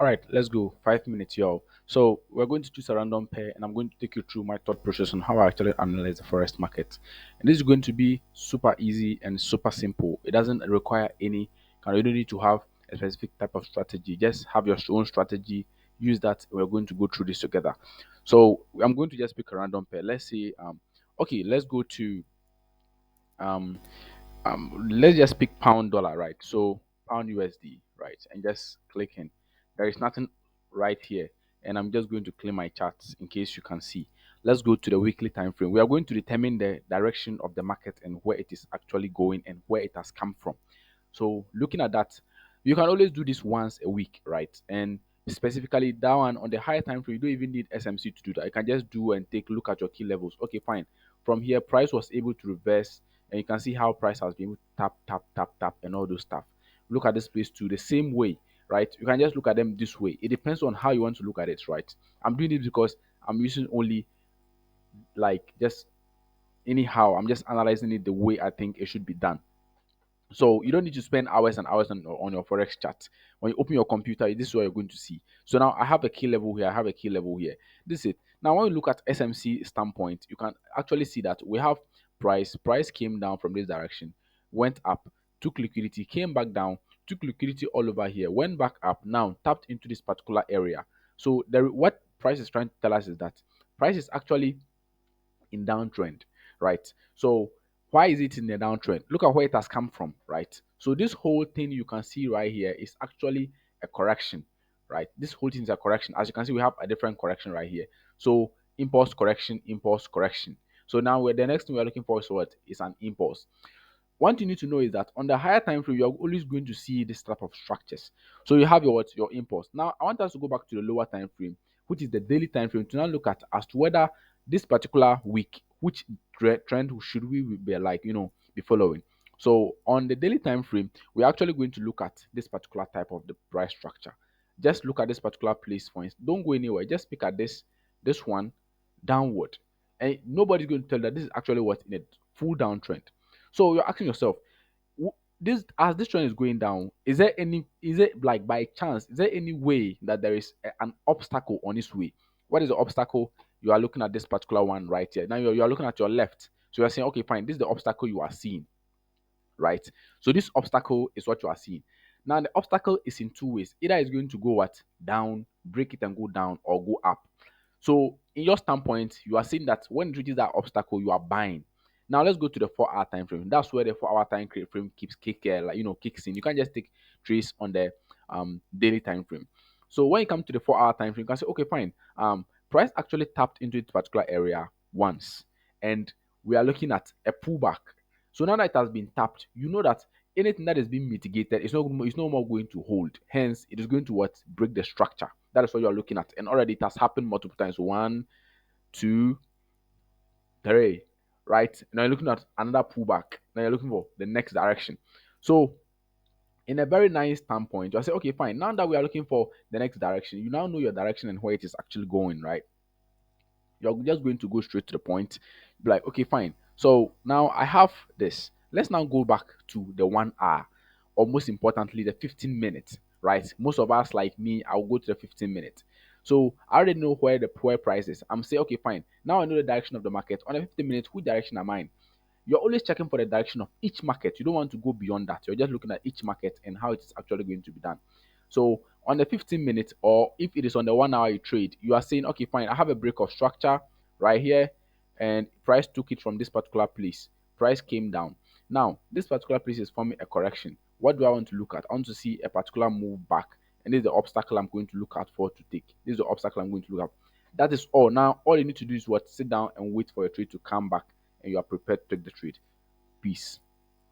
All right, let's go. 5 minutes, y'all. So we're going to choose a random pair, and I'm going to take you through my thought process on how I actually analyze the forex market. And this is going to be super easy and super simple. It doesn't require any. You don't need to have a specific type of strategy. Just have your own strategy. Use that. We're going to go through this together. So I'm going to just pick a random pair. Let's say, okay, let's go to let's just pick pound dollar, right? So pound USD, right? And just click in. There is nothing right here, and I'm just going to clear my charts in case you can see. Let's go to the weekly time frame. We are going to determine the direction of the market and where it is actually going and where it has come from. So looking at that, you can always do this once a week, right? And specifically that one on the higher time frame, you don't even need SMC to do that. You can just do and take look at your key levels. Okay, fine. From here, price was able to reverse, and you can see how price has been able to tap, tap, tap, tap, and all those stuff. Look at this place too, the same way, right? You can just look at them this way. It depends on how you want to look at it, right? I'm doing this because I'm using only like just anyhow. I'm just analyzing it the way I think it should be done. So you don't need to spend hours and hours on your forex chart. When you open your computer, this is what you're going to see. So now I have a key level here. I have a key level here. This is it. Now when you look at SMC standpoint, you can actually see that we have price. Price came down from this direction, went up, took liquidity, came back down, took liquidity all over here, went back up. Now tapped into this particular area. So what price is trying to tell us is that price is actually in downtrend, right? So why is it in the downtrend? Look at where it has come from, right? So this whole thing you can see right here is actually a correction, right? This whole thing is a correction. As you can see, we have a different correction right here. So impulse correction, impulse correction. So now the next thing we're looking for is what? Is an impulse. One thing you need to know is that on the higher time frame, you're always going to see this type of structures. So you have your what? Your impulse. Now I want us to go back to the lower time frame, which is the daily time frame, to now look at as to whether this particular week, which trend should we be like, be following. So on the daily time frame, we're actually going to look at this particular type of the price structure. Just look at this particular place, for instance. Don't go anywhere. Just pick at this one downward, and nobody's going to tell that this is actually what in a full downtrend. So you're asking yourself, this as this trend is going down, is it like by chance, is there any way that there is an obstacle on its way? What is the obstacle? You are looking at this particular one right here. Now you're looking at your left. So you're saying, okay, fine, this is the obstacle you are seeing, right? So this obstacle is what you are seeing. Now the obstacle is in two ways. Either it's going to go what? Down, break it and go down, or go up. So in your standpoint, you are seeing that when it reaches that obstacle, you are buying. Now let's go to the 4 hour time frame. That's where the 4 hour time frame kicks in. You can't just take trace on the daily time frame. So when you come to the 4 hour time frame, you can say, okay, fine. Price actually tapped into this particular area once, and we are looking at a pullback. So now that it has been tapped, you know that anything that is being mitigated is it's no more going to hold. Hence, it is going to what? Break the structure. That is what you are looking at. And already it has happened multiple times. One, two, three, right? Now you're looking at another pullback. Now you're looking for the next direction. So in a very nice standpoint, you'll say, okay, fine. Now that we are looking for the next direction, you now know your direction and where it is actually going, right? You're just going to go straight to the point. Be like, okay, fine. So now I have this. Let's now go back to the 1 hour, or most importantly, the 15 minutes, right? Most of us, like me, I'll go to the 15 minutes. So I already know where the poor price is. I'm saying, okay, fine. Now I know the direction of the market. On the 15 minutes, which direction am I in? You're always checking for the direction of each market. You don't want to go beyond that. You're just looking at each market and how it is actually going to be done. So on the 15 minutes, or if it is on the 1 hour you trade, you are saying, okay, fine, I have a break of structure right here, and price took it from this particular place. Price came down. Now, this particular place is forming a correction. What do I want to look at? I want to see a particular move back. And this is the obstacle I'm going to look at for to take. This is the obstacle I'm going to look at. That is all. Now, all you need to do is what? Sit down and wait for your trade to come back, and you are prepared to take the trade. Peace.